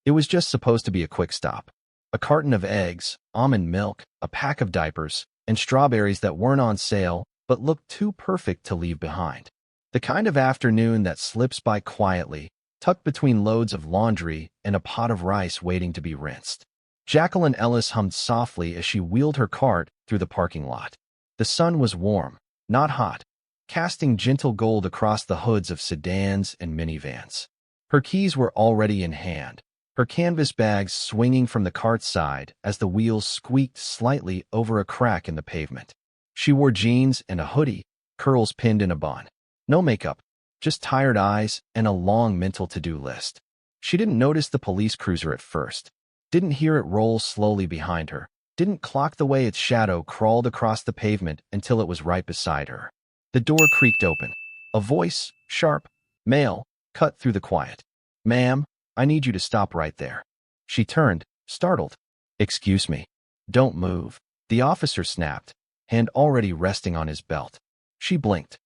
It was just supposed to be a quick stop. A carton of eggs, almond milk, a pack of diapers, and strawberries that weren't on sale but looked too perfect to leave behind. The kind of afternoon that slips by quietly, tucked between loads of laundry and a pot of rice waiting to be rinsed. Jacqueline Ellis hummed softly as she wheeled her cart through the parking lot. The sun was warm, not hot, casting gentle gold across the hoods of sedans and minivans. Her keys were already in hand, her canvas bags swinging from the cart's side as the wheels squeaked slightly over a crack in the pavement. She wore jeans and a hoodie, curls pinned in a bun. No makeup, just tired eyes and a long mental to-do list. She didn't notice the police cruiser at first, didn't hear it roll slowly behind her, didn't clock the way its shadow crawled across the pavement until it was right beside her. The door creaked open. A voice, sharp, male, cut through the quiet. "Ma'am, I need you to stop right there." She turned, startled. "Excuse me." "Don't move," the officer snapped, hand already resting on his belt. She blinked.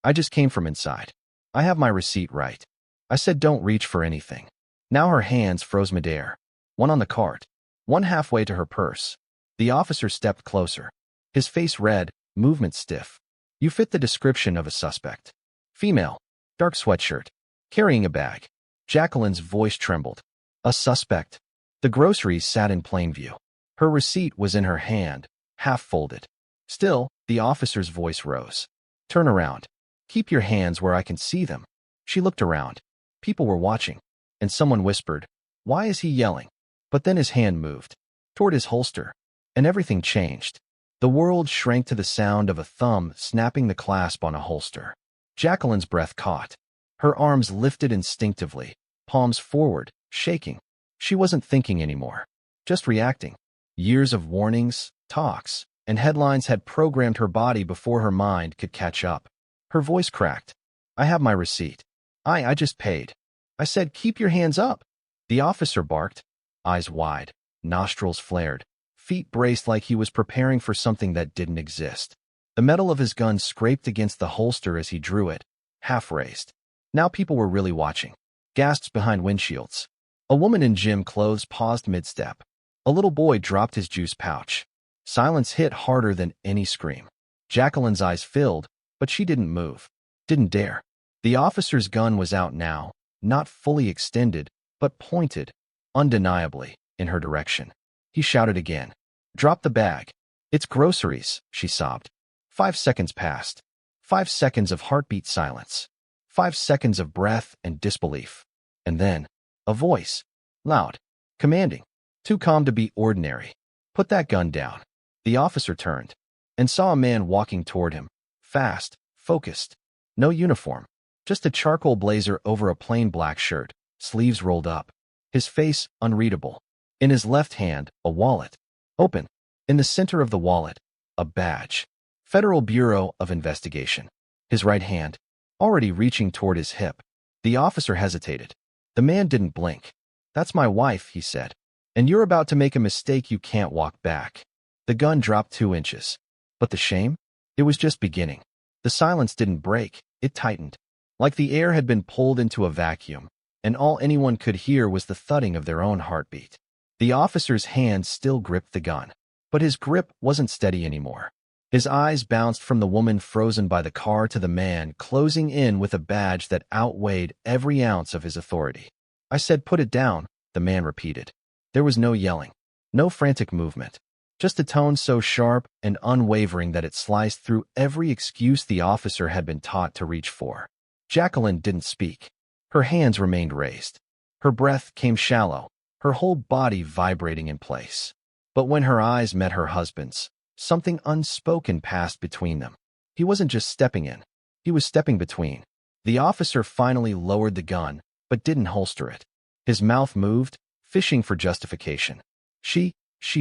I just came from inside. I have my receipt right. I said don't reach for anything." Now her hands froze midair, one on the cart, one halfway to her purse. The officer stepped closer, his face red, movement stiff. "You fit the description of a suspect. Female, dark sweatshirt, carrying a bag." Jacqueline's voice trembled. A suspect. The groceries sat in plain view. Her receipt was in her hand, half folded. Still, the officer's voice rose. "Turn around. Keep your hands where I can see them." She looked around. People were watching, and someone whispered, "Why is he yelling?" But then his hand moved toward his holster, and everything changed. The world shrank to the sound of a thumb snapping the clasp on a holster. Jacqueline's breath caught. Her arms lifted instinctively, palms forward, shaking. She wasn't thinking anymore, just reacting. Years of warnings, talks, and headlines had programmed her body before her mind could catch up. Her voice cracked. "I have my receipt. I just paid." "I said keep your hands up." The officer barked, eyes wide, nostrils flared, feet braced like he was preparing for something that didn't exist. The metal of his gun scraped against the holster as he drew it, half raised. Now people were really watching. Gasps behind windshields. A woman in gym clothes paused mid-step. A little boy dropped his juice pouch. Silence hit harder than any scream. Jacqueline's eyes filled, but she didn't move, didn't dare. The officer's gun was out now, not fully extended, but pointed, undeniably, in her direction. He shouted again. "Drop the bag." "It's groceries," she sobbed. 5 seconds passed. 5 seconds of heartbeat silence. 5 seconds of breath and disbelief. And then, a voice. Loud. Commanding. Too calm to be ordinary. "Put that gun down." The officer turned and saw a man walking toward him. Fast, focused. No uniform. Just a charcoal blazer over a plain black shirt, sleeves rolled up. His face unreadable. In his left hand, a wallet. Open. In the center of the wallet, a badge. Federal Bureau of Investigation. His right hand, already reaching toward his hip. The officer hesitated. The man didn't blink. "That's my wife," he said. "And you're about to make a mistake you can't walk back." The gun dropped 2 inches. But the shame? It was just beginning. The silence didn't break, it tightened. Like the air had been pulled into a vacuum, and all anyone could hear was the thudding of their own heartbeat. The officer's hand still gripped the gun, but his grip wasn't steady anymore. His eyes bounced from the woman frozen by the car to the man closing in with a badge that outweighed every ounce of his authority. "I said put it down," the man repeated. There was no yelling, no frantic movement. Just a tone so sharp and unwavering that it sliced through every excuse the officer had been taught to reach for. Jacqueline didn't speak. Her hands remained raised. Her breath came shallow, her whole body vibrating in place. But when her eyes met her husband's, something unspoken passed between them. He wasn't just stepping in, he was stepping between. The officer finally lowered the gun, but didn't holster it. His mouth moved, fishing for justification. She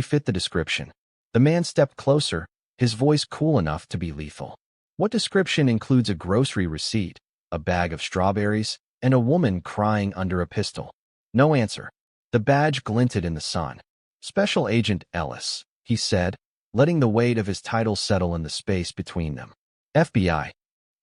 fit the description. The man stepped closer, his voice cool enough to be lethal. "What description includes a grocery receipt, a bag of strawberries, and a woman crying under a pistol?" No answer. The badge glinted in the sun. "Special Agent Ellis," he said, letting the weight of his title settle in the space between them. "FBI."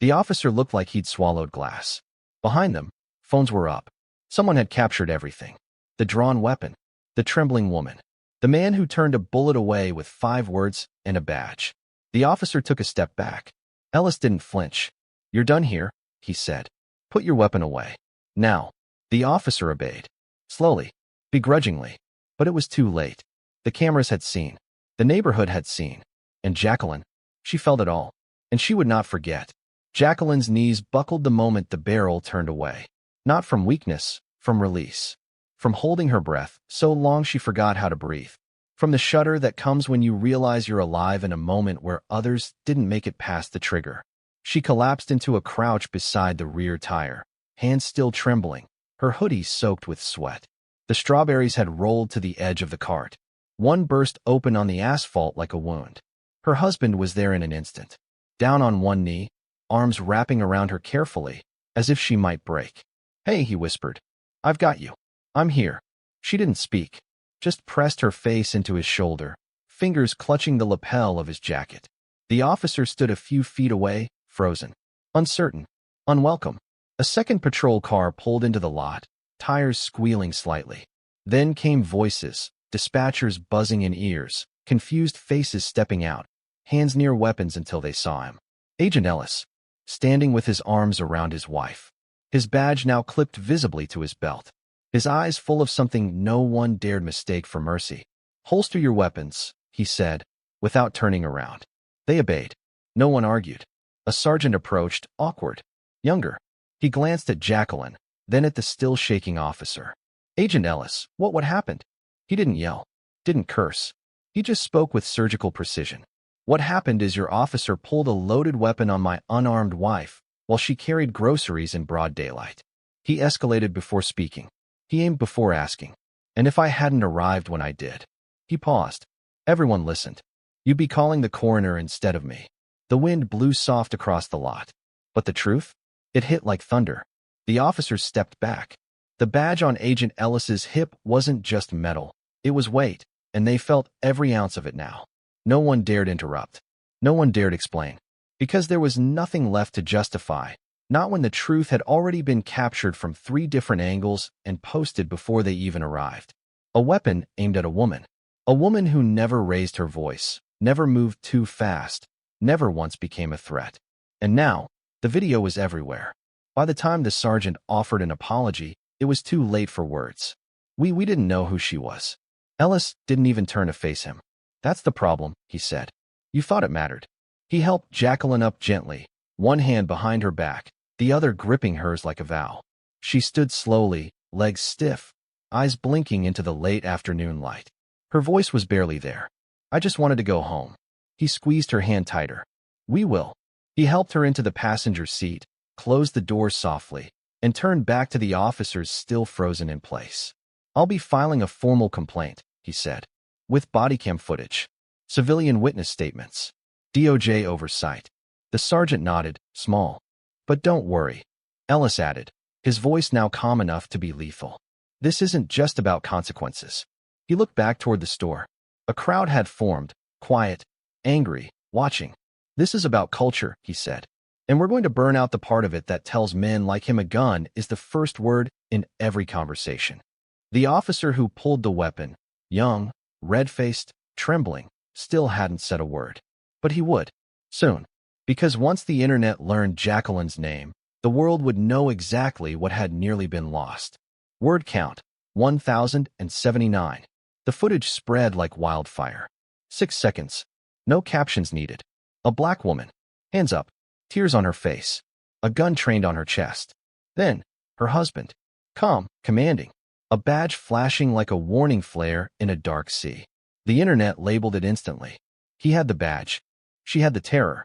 The officer looked like he'd swallowed glass. Behind them, phones were up. Someone had captured everything. The drawn weapon. The trembling woman. The man who turned a bullet away with 5 words and a badge. The officer took a step back. Ellis didn't flinch. "You're done here," he said. "Put your weapon away. Now." The officer obeyed. Slowly. Begrudgingly. But it was too late. The cameras had seen. The neighborhood had seen. And Jacqueline, she felt it all. And she would not forget. Jacqueline's knees buckled the moment the barrel turned away. Not from weakness, from release. From holding her breath so long she forgot how to breathe. From the shudder that comes when you realize you're alive in a moment where others didn't make it past the trigger. She collapsed into a crouch beside the rear tire, hands still trembling, her hoodie soaked with sweat. The strawberries had rolled to the edge of the cart. One burst open on the asphalt like a wound. Her husband was there in an instant. Down on one knee, arms wrapping around her carefully, as if she might break. "Hey," he whispered. "I've got you. I'm here." She didn't speak, just pressed her face into his shoulder, fingers clutching the lapel of his jacket. The officer stood a few feet away, frozen, uncertain, unwelcome. A second patrol car pulled into the lot, tires squealing slightly. Then came voices, dispatchers buzzing in ears, confused faces stepping out, hands near weapons until they saw him. Agent Ellis, standing with his arms around his wife, his badge now clipped visibly to his belt, his eyes full of something no one dared mistake for mercy. "Holster your weapons," he said, without turning around. They obeyed. No one argued. A sergeant approached, awkward, younger. He glanced at Jacqueline, then at the still shaking officer. "Agent Ellis, what happened?" He didn't yell, didn't curse. He just spoke with surgical precision. "What happened is your officer pulled a loaded weapon on my unarmed wife while she carried groceries in broad daylight. He escalated before speaking. He aimed before asking. And if I hadn't arrived when I did." He paused. Everyone listened. "You'd be calling the coroner instead of me." The wind blew soft across the lot. But the truth? It hit like thunder. The officers stepped back. The badge on Agent Ellis's hip wasn't just metal. It was weight, and they felt every ounce of it now. No one dared interrupt. No one dared explain. Because there was nothing left to justify, not when the truth had already been captured from 3 different angles and posted before they even arrived. A weapon aimed at a woman. A woman who never raised her voice, never moved too fast, never once became a threat. And now, the video was everywhere. By the time the sergeant offered an apology, it was too late for words. We didn't know who she was." Ellis didn't even turn to face him. "That's the problem," he said. "You thought it mattered." He helped Jacqueline up gently, one hand behind her back, the other gripping hers like a vow. She stood slowly, legs stiff, eyes blinking into the late afternoon light. Her voice was barely there. "I just wanted to go home." He squeezed her hand tighter. "We will." He helped her into the passenger seat, closed the door softly, and turned back to the officers still frozen in place. "I'll be filing a formal complaint," he said, "with bodycam footage, civilian witness statements, DOJ oversight." The sergeant nodded, small. "But don't worry," Ellis added, his voice now calm enough to be lethal. "This isn't just about consequences." He looked back toward the store. A crowd had formed, quiet, angry, watching. "This is about culture," he said. "And we're going to burn out the part of it that tells men like him a gun is the first word in every conversation." The officer who pulled the weapon, young, red-faced, trembling, still hadn't said a word. But he would. Soon. Because once the internet learned Jacqueline's name, the world would know exactly what had nearly been lost. Word count, 1,079. The footage spread like wildfire. 6 seconds. No captions needed. A black woman. Hands up. Tears on her face. A gun trained on her chest. Then, her husband. Calm, commanding. A badge flashing like a warning flare in a dark sea. The internet labeled it instantly. He had the badge. She had the terror.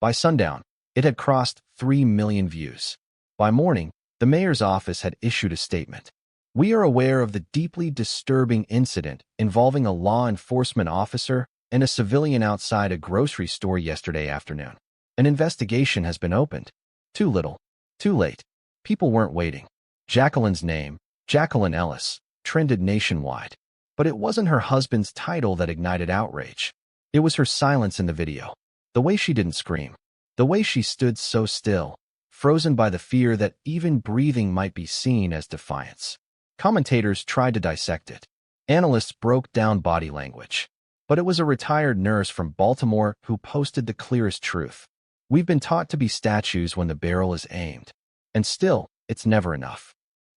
By sundown, it had crossed 3 million views. By morning, the mayor's office had issued a statement. "We are aware of the deeply disturbing incident involving a law enforcement officer and a civilian outside a grocery store yesterday afternoon. An investigation has been opened." Too little. Too late. People weren't waiting. Jacqueline's name, Jacqueline Ellis, trended nationwide. But it wasn't her husband's title that ignited outrage. It was her silence in the video. The way she didn't scream. The way she stood so still, frozen by the fear that even breathing might be seen as defiance. Commentators tried to dissect it. Analysts broke down body language. But it was a retired nurse from Baltimore who posted the clearest truth. We've been taught to be statues when the barrel is aimed. And still, it's never enough.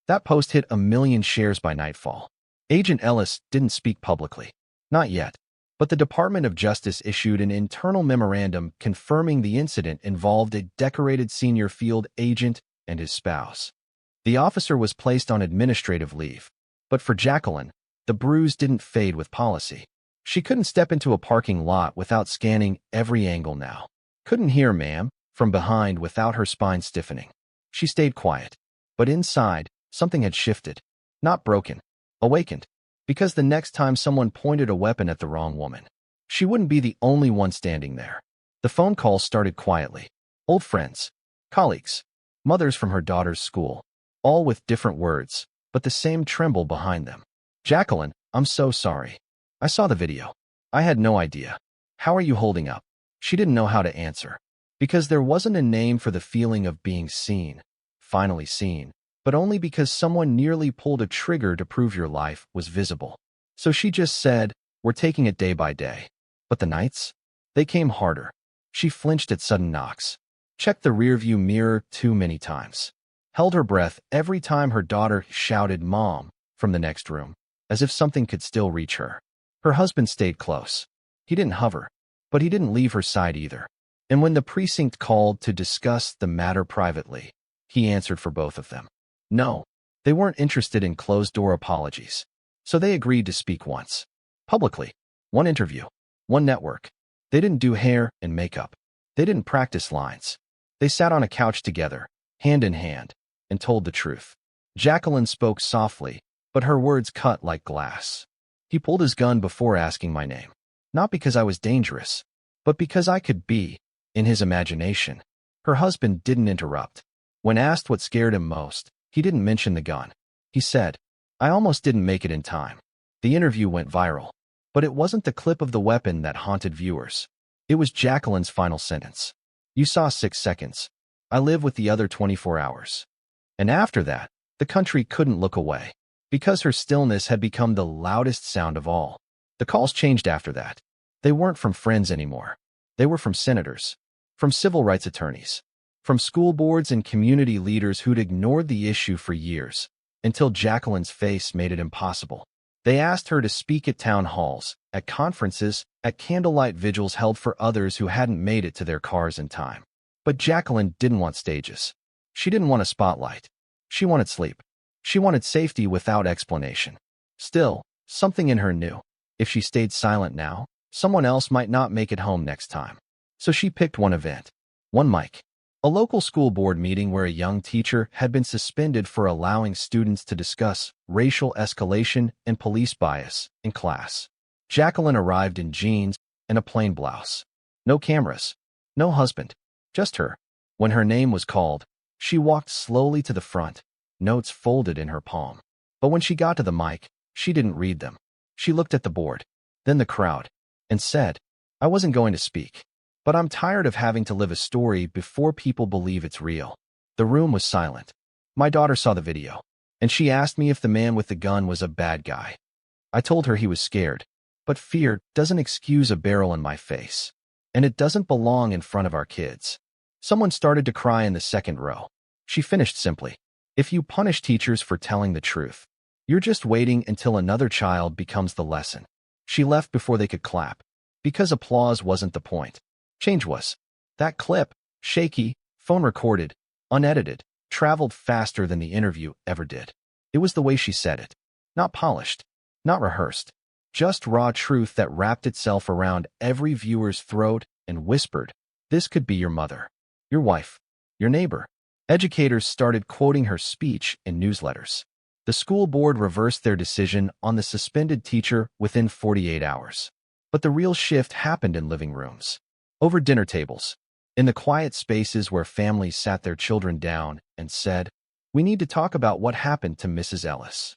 That post hit 1 million shares by nightfall. Agent Ellis didn't speak publicly. Not yet. But the Department of Justice issued an internal memorandum confirming the incident involved a decorated senior field agent and his spouse. The officer was placed on administrative leave. But for Jacqueline, the bruise didn't fade with policy. She couldn't step into a parking lot without scanning every angle now. Couldn't hear ma'am from behind without her spine stiffening. She stayed quiet. But inside, something had shifted. Not broken. Awakened. Because the next time someone pointed a weapon at the wrong woman, she wouldn't be the only one standing there. The phone calls started quietly. Old friends, colleagues, mothers from her daughter's school, all with different words, but the same tremble behind them. Jacqueline, I'm so sorry. I saw the video. I had no idea. How are you holding up? She didn't know how to answer. Because there wasn't a name for the feeling of being seen, finally seen, but only because someone nearly pulled a trigger to prove your life was visible. So she just said, we're taking it day by day. But the nights? They came harder. She flinched at sudden knocks. Checked the rearview mirror too many times. Held her breath every time her daughter shouted Mom from the next room, as if something could still reach her. Her husband stayed close. He didn't hover, but he didn't leave her side either. And when the precinct called to discuss the matter privately, he answered for both of them. No, they weren't interested in closed-door apologies. So they agreed to speak once. Publicly. One interview. One network. They didn't do hair and makeup. They didn't practice lines. They sat on a couch together, hand in hand, and told the truth. Jacqueline spoke softly, but her words cut like glass. He pulled his gun before asking my name. Not because I was dangerous, but because I could be, in his imagination. Her husband didn't interrupt. When asked what scared him most, he didn't mention the gun. He said, I almost didn't make it in time. The interview went viral. But it wasn't the clip of the weapon that haunted viewers. It was Jacqueline's final sentence. You saw 6 seconds. I live with the other 24 hours. And after that, the country couldn't look away. Because her stillness had become the loudest sound of all. The calls changed after that. They weren't from friends anymore. They were from senators, from civil rights attorneys, from school boards and community leaders who'd ignored the issue for years, until Jacqueline's face made it impossible. They asked her to speak at town halls, at conferences, at candlelight vigils held for others who hadn't made it to their cars in time. But Jacqueline didn't want stages. She didn't want a spotlight. She wanted sleep. She wanted safety without explanation. Still, something in her knew. If she stayed silent now, someone else might not make it home next time. So she picked one event. One mic. A local school board meeting where a young teacher had been suspended for allowing students to discuss racial escalation and police bias in class. Jacqueline arrived in jeans and a plain blouse. No cameras. No husband. Just her. When her name was called, she walked slowly to the front, notes folded in her palm. But when she got to the mic, she didn't read them. She looked at the board, then the crowd, and said, I wasn't going to speak. But I'm tired of having to live a story before people believe it's real. The room was silent. My daughter saw the video, and she asked me if the man with the gun was a bad guy. I told her he was scared, but fear doesn't excuse a barrel in my face, and it doesn't belong in front of our kids. Someone started to cry in the second row. She finished simply, if you punish teachers for telling the truth, you're just waiting until another child becomes the lesson. She left before they could clap, because applause wasn't the point. Change was. That clip, shaky, phone recorded, unedited, traveled faster than the interview ever did. It was the way she said it. Not polished, not rehearsed. Just raw truth that wrapped itself around every viewer's throat and whispered, this could be your mother, your wife, your neighbor. Educators started quoting her speech in newsletters. The school board reversed their decision on the suspended teacher within 48 hours. But the real shift happened in living rooms. Over dinner tables, in the quiet spaces where families sat their children down and said, we need to talk about what happened to Mrs. Ellis.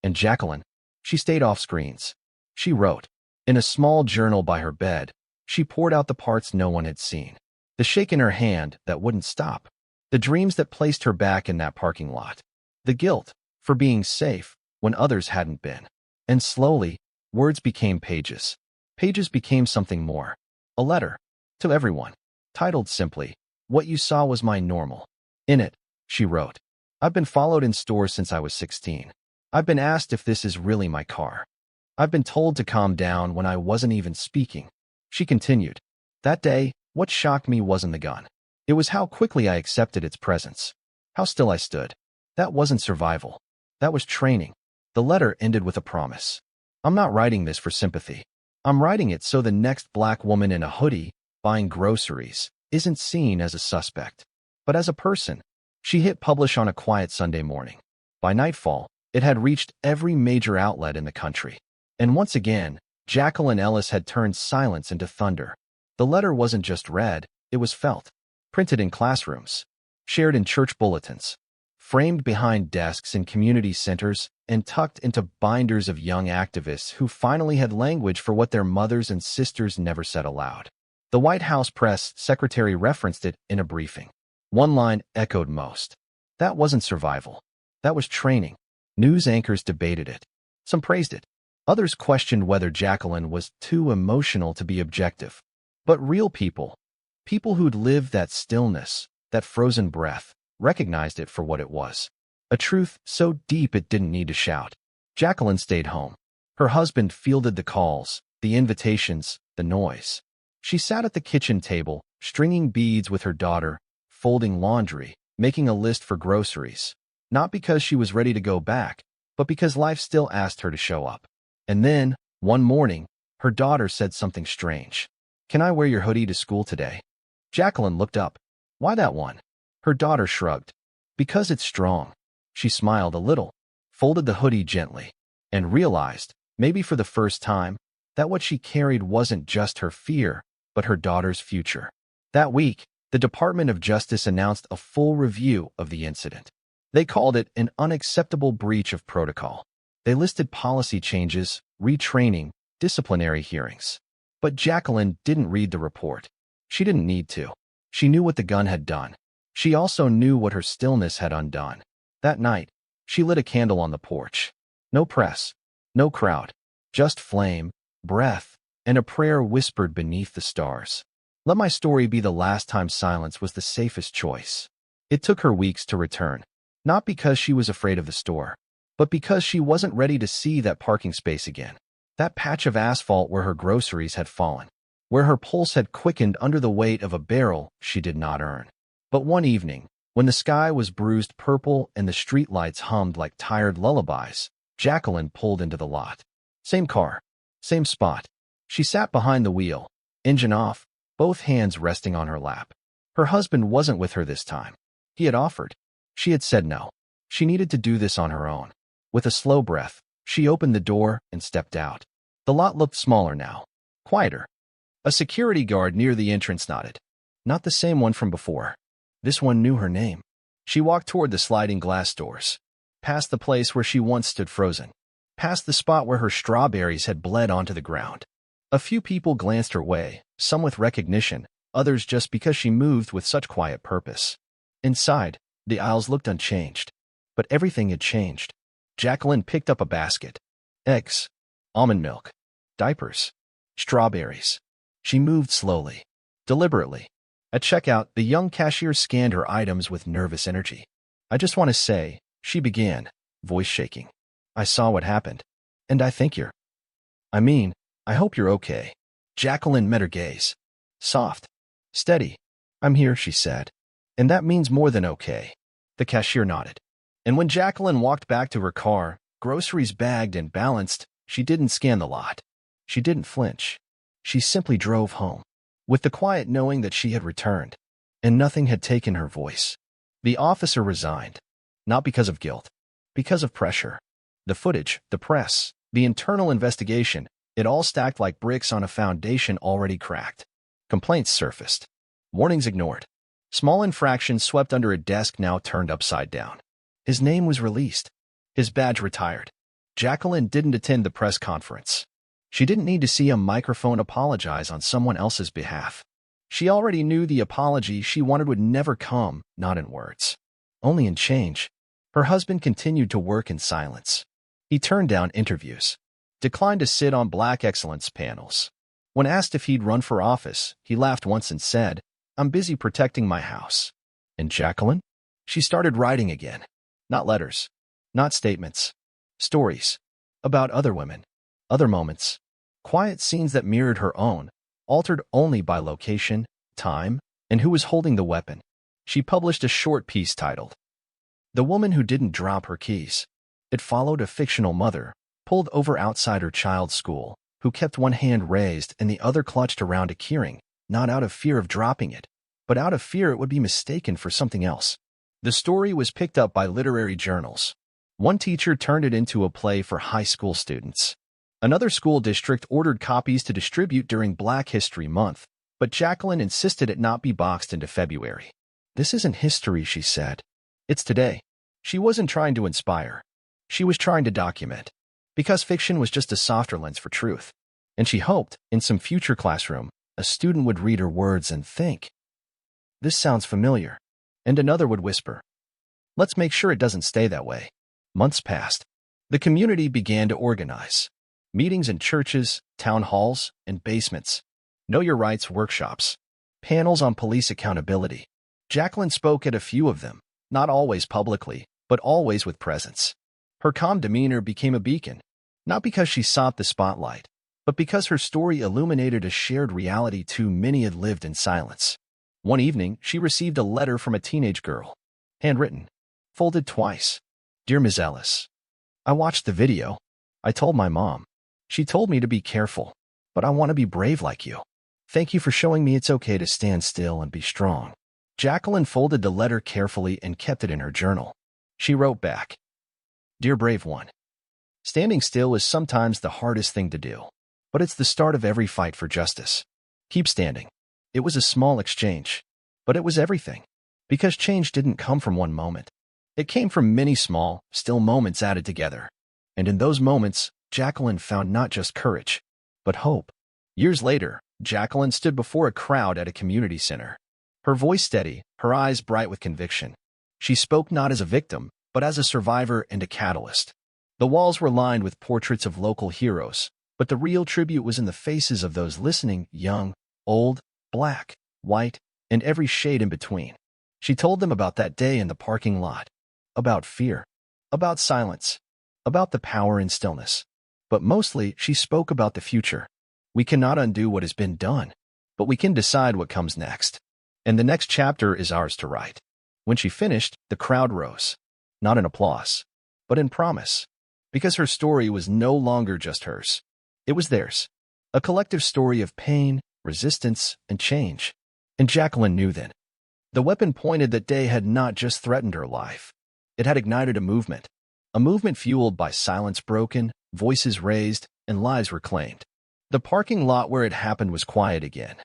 And Jacqueline, she stayed off screens. She wrote. In a small journal by her bed, she poured out the parts no one had seen. The shake in her hand that wouldn't stop. The dreams that placed her back in that parking lot. The guilt for being safe when others hadn't been. And slowly, words became pages. Pages became something more. A letter. To everyone. Titled simply, "What you saw was my normal." In it, she wrote, "I've been followed in stores since I was 16. I've been asked if this is really my car. I've been told to calm down when I wasn't even speaking." She continued, "That day, what shocked me wasn't the gun. It was how quickly I accepted its presence. How still I stood. That wasn't survival. That was training." The letter ended with a promise. "I'm not writing this for sympathy. I'm writing it so the next black woman in a hoodie, buying groceries, isn't seen as a suspect, but as a person." She hit publish on a quiet Sunday morning. By nightfall, it had reached every major outlet in the country. And once again, Jacqueline Ellis had turned silence into thunder. The letter wasn't just read, it was felt. Printed in classrooms, shared in church bulletins, framed behind desks in community centers, and tucked into binders of young activists who finally had language for what their mothers and sisters never said aloud. The White House press secretary referenced it in a briefing. One line echoed most. That wasn't survival. That was training. News anchors debated it. Some praised it. Others questioned whether Jacqueline was too emotional to be objective. But real people, people who'd lived that stillness, that frozen breath, recognized it for what it was. A truth so deep it didn't need to shout. Jacqueline stayed home. Her husband fielded the calls, the invitations, the noise. She sat at the kitchen table, stringing beads with her daughter, folding laundry, making a list for groceries. Not because she was ready to go back, but because life still asked her to show up. And then, one morning, her daughter said something strange. "Can I wear your hoodie to school today?" Jacqueline looked up. "Why that one?" Her daughter shrugged. "Because it's strong." She smiled a little, folded the hoodie gently, and realized, maybe for the first time, that what she carried wasn't just her fear, but her daughter's future. That week, the Department of Justice announced a full review of the incident. They called it an unacceptable breach of protocol. They listed policy changes, retraining, disciplinary hearings. But Jacqueline didn't read the report. She didn't need to. She knew what the gun had done. She also knew what her stillness had undone. That night, she lit a candle on the porch. No press, no crowd, just flame, breath, and a prayer whispered beneath the stars. Let my story be the last time silence was the safest choice. It took her weeks to return, not because she was afraid of the store, but because she wasn't ready to see that parking space again. That patch of asphalt where her groceries had fallen, where her pulse had quickened under the weight of a barrel she did not earn. But one evening, when the sky was bruised purple and the streetlights hummed like tired lullabies, Jacqueline pulled into the lot. Same car, same spot. She sat behind the wheel, engine off, both hands resting on her lap. Her husband wasn't with her this time. He had offered. She had said no. She needed to do this on her own. With a slow breath, she opened the door and stepped out. The lot looked smaller now, quieter. A security guard near the entrance nodded. Not the same one from before. This one knew her name. She walked toward the sliding glass doors, past the place where she once stood frozen, past the spot where her strawberries had bled onto the ground. A few people glanced her way, some with recognition, others just because she moved with such quiet purpose. Inside, the aisles looked unchanged, but everything had changed. Jacqueline picked up a basket. Eggs, almond milk, diapers, strawberries. She moved slowly, deliberately. At checkout, the young cashier scanned her items with nervous energy. "I just want to say," she began, voice shaking. "I saw what happened, and I think I hope you're okay." Jacqueline met her gaze. Soft, steady. "I'm here," she said. "And that means more than okay." The cashier nodded. And when Jacqueline walked back to her car, groceries bagged and balanced, she didn't scan the lot. She didn't flinch. She simply drove home, with the quiet knowing that she had returned, and nothing had taken her voice. The officer resigned, not because of guilt, because of pressure. The footage, the press, the internal investigation, it all stacked like bricks on a foundation already cracked. Complaints surfaced. Warnings ignored. Small infractions swept under a desk now turned upside down. His name was released. His badge retired. Jacqueline didn't attend the press conference. She didn't need to see a microphone apologize on someone else's behalf. She already knew the apology she wanted would never come, not in words, only in change. Her husband continued to work in silence. He turned down interviews, declined to sit on Black excellence panels. When asked if he'd run for office, he laughed once and said, "I'm busy protecting my house." And Jacqueline? She started writing again. Not letters, not statements, stories about other women, other moments, quiet scenes that mirrored her own, altered only by location, time, and who was holding the weapon. She published a short piece titled, "The Woman Who Didn't Drop Her Keys." It followed a fictional mother, pulled over outside her child's school, who kept one hand raised and the other clutched around a keyring, not out of fear of dropping it, but out of fear it would be mistaken for something else. The story was picked up by literary journals. One teacher turned it into a play for high school students. Another school district ordered copies to distribute during Black History Month, but Jacqueline insisted it not be boxed into February. "This isn't history," she said. "It's today." She wasn't trying to inspire. She was trying to document, because fiction was just a softer lens for truth. And she hoped, in some future classroom, a student would read her words and think, "This sounds familiar." And another would whisper, "Let's make sure it doesn't stay that way." Months passed. The community began to organize. Meetings in churches, town halls, and basements. Know Your Rights workshops. Panels on police accountability. Jacqueline spoke at a few of them, not always publicly, but always with presence. Her calm demeanor became a beacon, not because she sought the spotlight, but because her story illuminated a shared reality too many had lived in silence. One evening, she received a letter from a teenage girl, handwritten, folded twice. "Dear Ms. Ellis, I watched the video. I told my mom. She told me to be careful, but I want to be brave like you. Thank you for showing me it's okay to stand still and be strong." Jacqueline folded the letter carefully and kept it in her journal. She wrote back, "Dear brave one, standing still is sometimes the hardest thing to do, but it's the start of every fight for justice. Keep standing." It was a small exchange, but it was everything, because change didn't come from one moment. It came from many small, still moments added together. And in those moments, Jacqueline found not just courage, but hope. Years later, Jacqueline stood before a crowd at a community center. Her voice steady, her eyes bright with conviction. She spoke not as a victim, but as a survivor and a catalyst. The walls were lined with portraits of local heroes, but the real tribute was in the faces of those listening, young, old, Black, white, and every shade in between. She told them about that day in the parking lot, about fear, about silence, about the power in stillness. But mostly, she spoke about the future. We cannot undo what has been done, but we can decide what comes next. And the next chapter is ours to write. When she finished, the crowd rose, not in applause, but in promise, because her story was no longer just hers. It was theirs, a collective story of pain, resistance, and change. And Jacqueline knew then. The weapon pointed that day had not just threatened her life. It had ignited a movement fueled by silence broken, voices raised, and lives reclaimed. The parking lot where it happened was quiet again.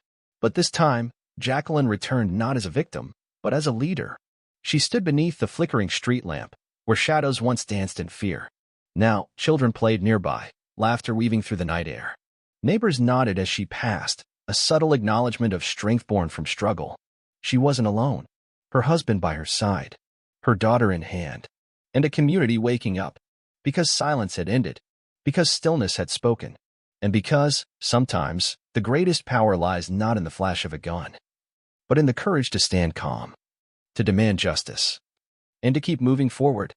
But this time, Jacqueline returned not as a victim, but as a leader. She stood beneath the flickering street lamp, where shadows once danced in fear. Now, children played nearby, laughter weaving through the night air. Neighbors nodded as she passed, a subtle acknowledgement of strength born from struggle. She wasn't alone. Her husband by her side, her daughter in hand, and a community waking up, because silence had ended, because stillness had spoken, and because, sometimes, the greatest power lies not in the flash of a gun, but in the courage to stand calm, to demand justice, and to keep moving forward.